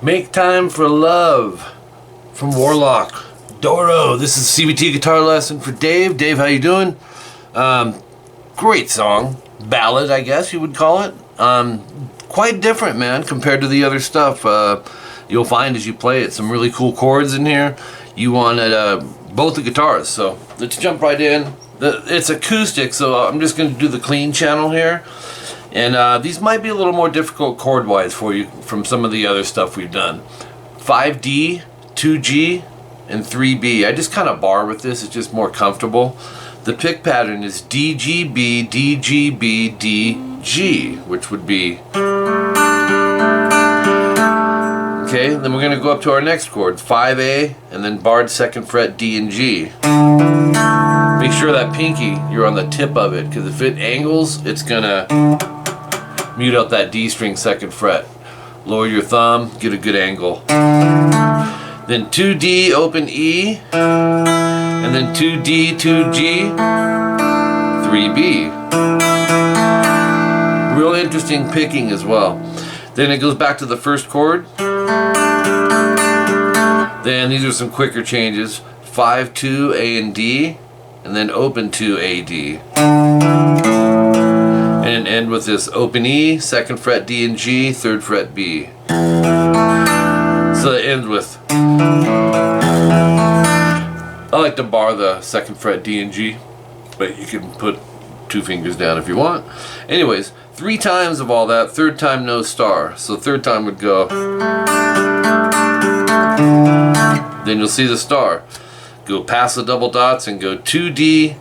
Make Time for Love from Warlock. Doro, this is CBT guitar lesson for Dave. Dave, how you doing? Great song. Ballad, I guess you would call it. Quite different, man, compared to the other stuff. You'll find as you play it some really cool chords in here. You wanted both the guitars, so let's jump right in. It's acoustic, so I'm just going to do the clean channel here. And these might be a little more difficult chord-wise for you from some of the other stuff we've done. 5D, 2G, and 3B. I just kind of bar with this, it's just more comfortable. The pick pattern is DGB, DGB, DG, which would be... Okay, then we're going to go up to our next chord, 5A, and then barred 2nd fret D and G. Make sure that pinky, you're on the tip of it, because if it angles, it's going to mute out that D string 2nd fret. Lower your thumb, get a good angle. Then 2D, open E, and then 2D, 2G, 3B. Real interesting picking as well. Then it goes back to the first chord. Then these are some quicker changes. 5, 2, A and D, and then open 2, A, D. And end with this open E, 2nd fret D and G, 3rd fret B. So it ends with... I like to bar the 2nd fret D and G, but you can put 2 fingers down if you want. Anyways, 3 times of all that, 3rd time no star. So 3rd time would go... Then you'll see the star. Go past the double dots and go 2D,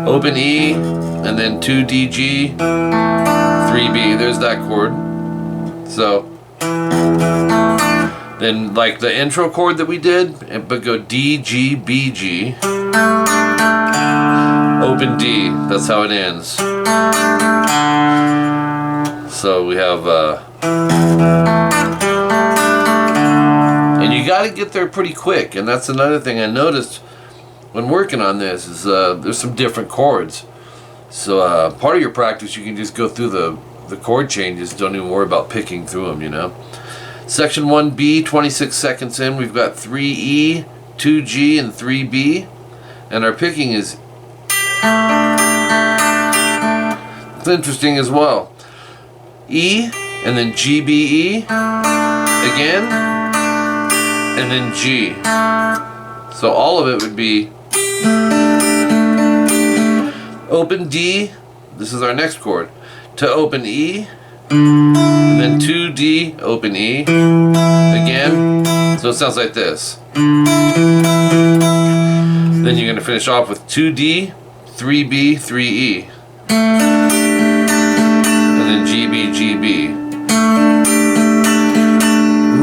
open E, and then 2DG, 3B. There's that chord. So then like the intro chord that we did, but go D, G, B, G, open D. That's how it ends. So we have and you got to get there pretty quick, and that's another thing I noticed when working on this is there's some different chords. So part of your practice, you can just go through the chord changes, don't even worry about picking through them, you know. Section 1B, 26 seconds in, we've got 3E, 2G, and 3B, and our picking is it's interesting as well. E, and then GBE, again, and then G. So all of it would be open D, this is our next chord, to open E, and then 2D, open E, again, so it sounds like this. Then you're going to finish off with 2D, 3B, 3E, and then GB, GB.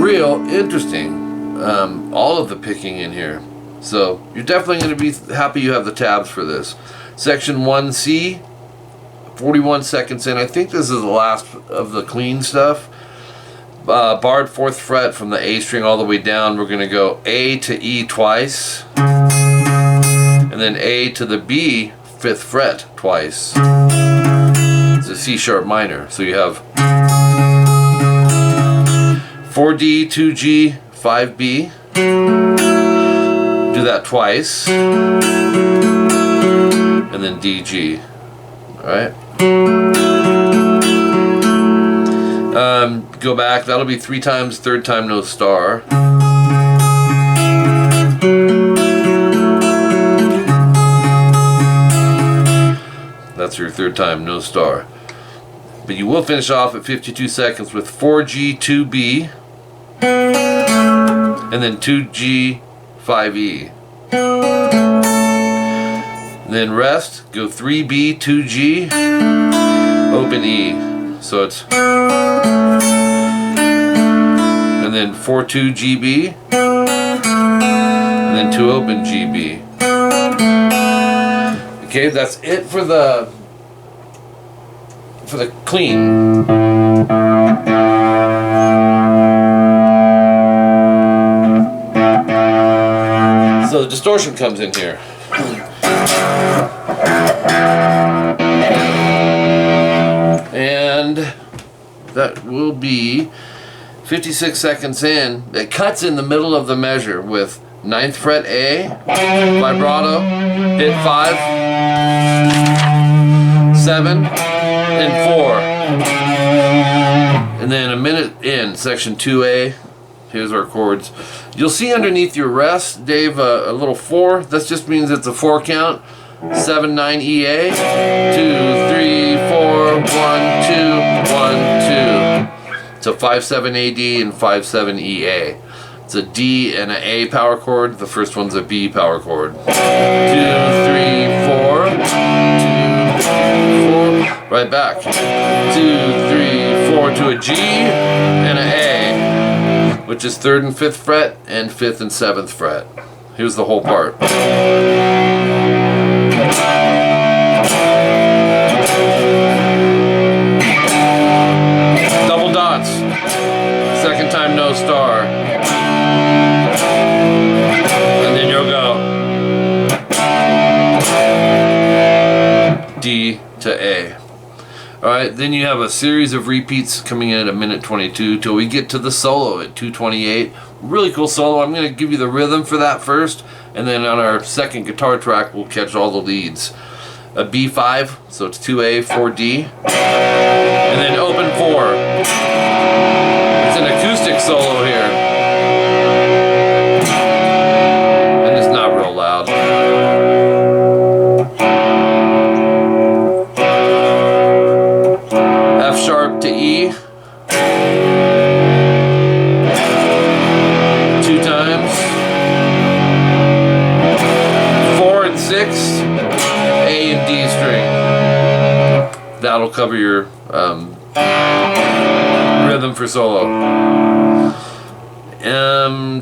Real interesting. All of the picking in here. So you're definitely going to be happy you have the tabs for this. Section 1C, 41 seconds in. I think this is the last of the clean stuff. Barred 4th fret from the A string all the way down. We're going to go A to E twice, and then A to the B 5th fret twice. It's a C sharp minor. So you have 4D, 2G, 5B. Do that twice, and then DG. Alright? Go back, that'll be 3 times, 3rd time no star. That's your 3rd time no star. But you will finish off at 52 seconds with 4G, 2B, and then 2G, 5E. Then rest, go 3B, 2G, open E. So it's, and then 4-2 GB, and then 2 open GB. Okay, that's it for the clean. So the distortion comes in here. And that will be 56 seconds in. It cuts in the middle of the measure with 9th fret A, vibrato, hit 5, 7, and 4. And then a minute in, section 2A. Here's our chords. You'll see underneath your rest, Dave, a little 4. That just means it's a 4 count. 7, 9 EA. 2, 3, 4, 1, 2, 1, 2. So 5, 7 AD and 5, 7 EA. It's a D and an A power chord. The first one's a B power chord. 2, 3, 4. 2, 4. Right back. 2, 3, 4 to a G and an A, which is 3rd and 5th fret and 5th and 7th fret. Here's the whole part. Double dots. Second time no star. And then you'll go D to A. Alright, then you have a series of repeats coming in at a minute 22 till we get to the solo at 2:28. Really cool solo. I'm going to give you the rhythm for that first, and then on our second guitar track we'll catch all the leads. A B5, so it's 2A, 4D, and then open 4. It's an acoustic solo here. And it's not real loud. F sharp to E. 2 times. 4 and 6. A and D string. That'll cover your rhythm for solo.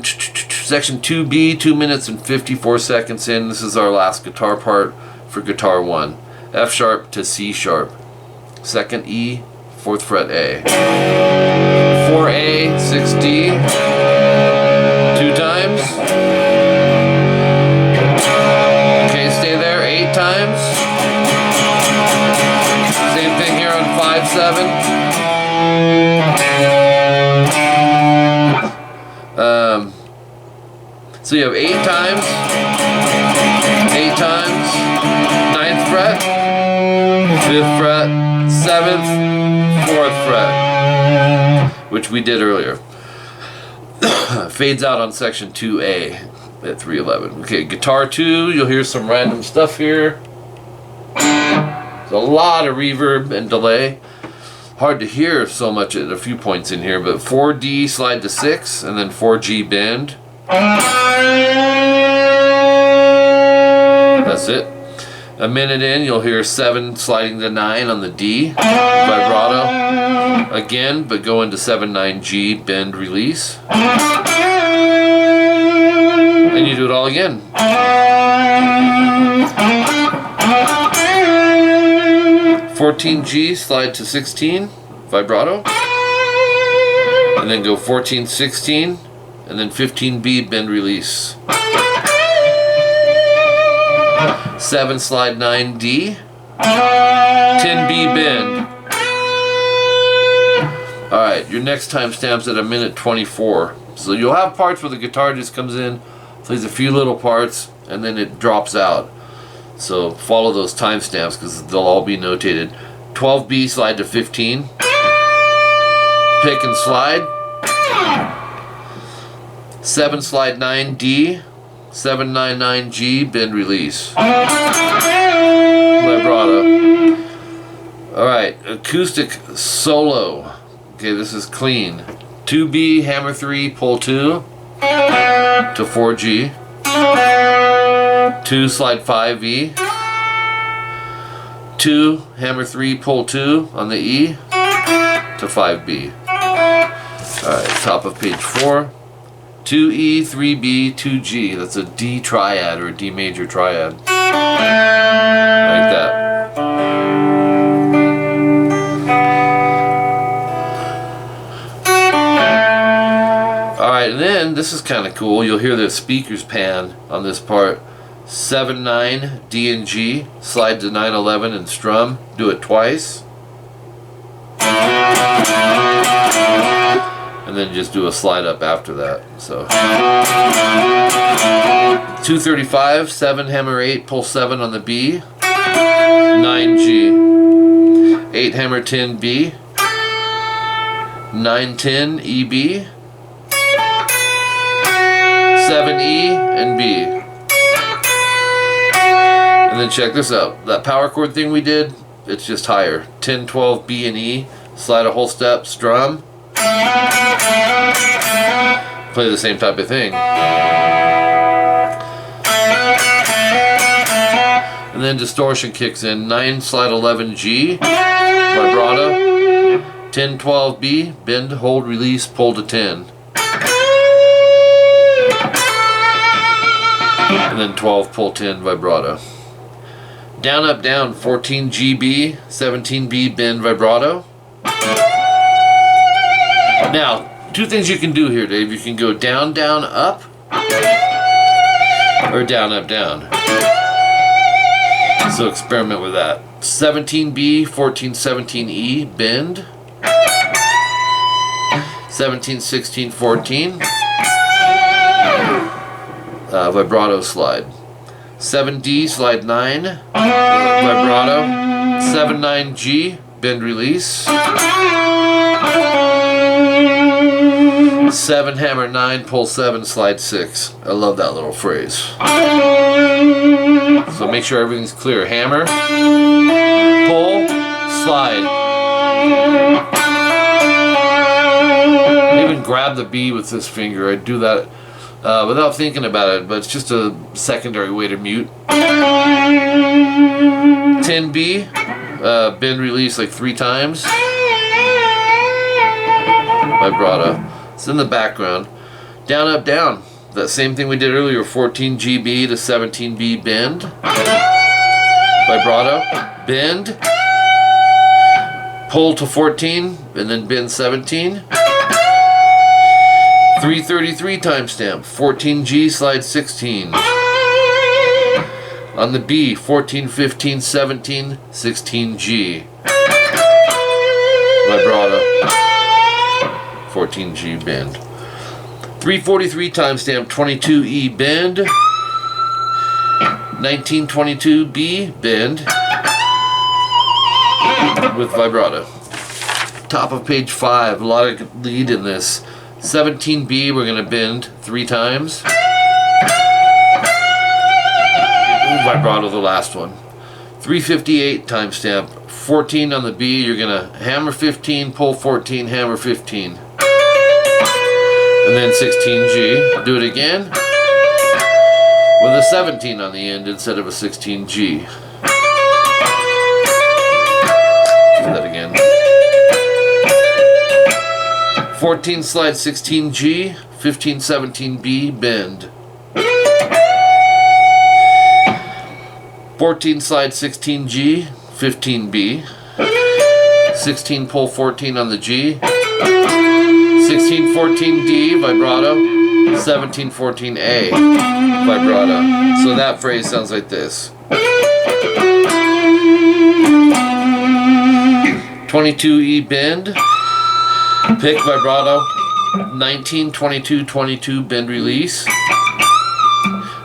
Section 2B, 2 minutes and 54 seconds in. This is our last guitar part for guitar 1. F sharp to C sharp. 2nd E, 4th fret A. 4A, 6D. 2 times. Okay, stay there. 8 times. Same thing here on 5, 7. So you have 8 times. 8 times. 9th fret. 5th fret. 7th. 4th fret. Which we did earlier. Fades out on section 2A at 3:11. Okay, guitar 2, you'll hear some random stuff here. There's a lot of reverb and delay. Hard to hear so much at a few points in here, but 4D slide to 6 and then 4G bend. That's it. A minute in, you'll hear 7 sliding to 9 on the D, vibrato. Again, but go into 7, 9G, bend, release. And you do it all again. 14G, slide to 16, vibrato. And then go 14, 16, and then 15B, bend, release. 7 slide 9D, 10B bend. Alright, your next timestamp's at a minute 24. So you'll have parts where the guitar just comes in, plays a few little parts, and then it drops out. So follow those timestamps because they'll all be notated. 12B slide to 15. Pick and slide. 7 slide 9D. 799G, bend, release. Vibrato. Alright, acoustic solo. Okay, this is clean. 2B, hammer 3, pull 2 to 4G. 2, slide 5E. 2, hammer 3, pull 2 on the E to 5B. Alright, top of page 4. 2E, 3B, 2G. That's a D triad or a D major triad. Like that. Alright, and then this is kind of cool. You'll hear the speakers pan on this part. 7, 9, D and G. Slide to 9, 11 and strum. Do it twice. then just do a slide up after that. So 235, 7 hammer 8, pull 7 on the B, 9 G, 8 hammer 10 B, 9 10 E B, 7 E and B. And then check this out. That power chord thing we did, it's just higher. 10 12 B and E, slide a whole step, strum. Play the same type of thing. And then distortion kicks in. 9 slide 11 G, vibrato. 10 12 B, bend, hold, release, pull to 10. And then 12 pull 10 vibrato. Down up down, 14 GB, 17 B, bend, vibrato. Now, two things you can do here, Dave. You can go down, down, up, or down, up, down. So experiment with that. 17B, 14, 17E, bend. 17, 16, 14. Vibrato slide. 7D, slide 9. Vibrato. 7, 9G, bend, release. 7 hammer 9, pull 7, slide 6. I love that little phrase. So make sure everything's clear. Hammer, pull, slide. I even grab the B with this finger. I do that without thinking about it, but it's just a secondary way to mute. 10B, bend, release like 3 times. Vibrato. It's in the background. Down, up, down. That same thing we did earlier. 14 GB to 17 B, bend. Vibrato. Bend. Pull to 14 and then bend 17. 333 timestamp. 14 G, slide 16. On the B, 14, 15, 17, 16 G. Vibrato. 14 G, bend. 343 timestamp, 22 E, bend. 1922 B, bend. With vibrato. Top of page 5, a lot of lead in this. 17 B, we're going to bend 3 times. Vibrato, the last one. 358 timestamp, 14 on the B, you're going to hammer 15, pull 14, hammer 15. And then 16G. Do it again with a 17 on the end instead of a 16G. Do that again. 14 slide 16G, 15 17B, bend. 14 slide 16G, 15B. 16 pull 14 on the G. 16 14 D, vibrato. 17 14 A, vibrato. So that phrase sounds like this. 22 E, bend. Pick, vibrato. 19 22 22, bend, release.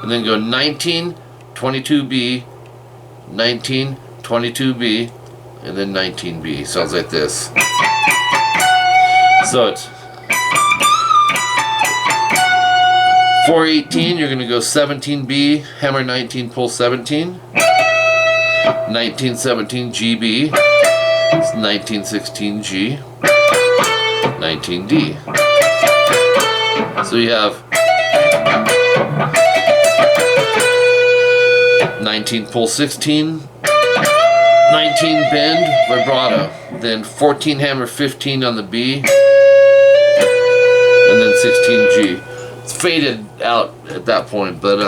And then go 19 22 B, 19 22 B, and then 19 B. Sounds like this. So it's 418, you're going to go 17B, hammer 19, pull 17. 1917 GB, it's 1916 G, 19D. So you have 19 pull 16, 19 bend, vibrato, then 14 hammer 15 on the B, and then 16G. It's faded out at that point, but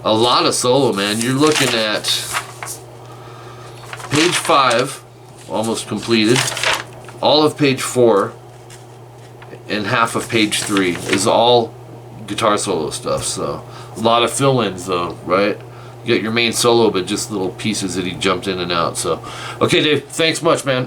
a lot of solo, man. You're looking at page 5, almost completed. All of page 4 and half of page 3 is all guitar solo stuff. So a lot of fill-ins, though, right? You got your main solo, but just little pieces that he jumped in and out. So, okay, Dave, thanks much, man.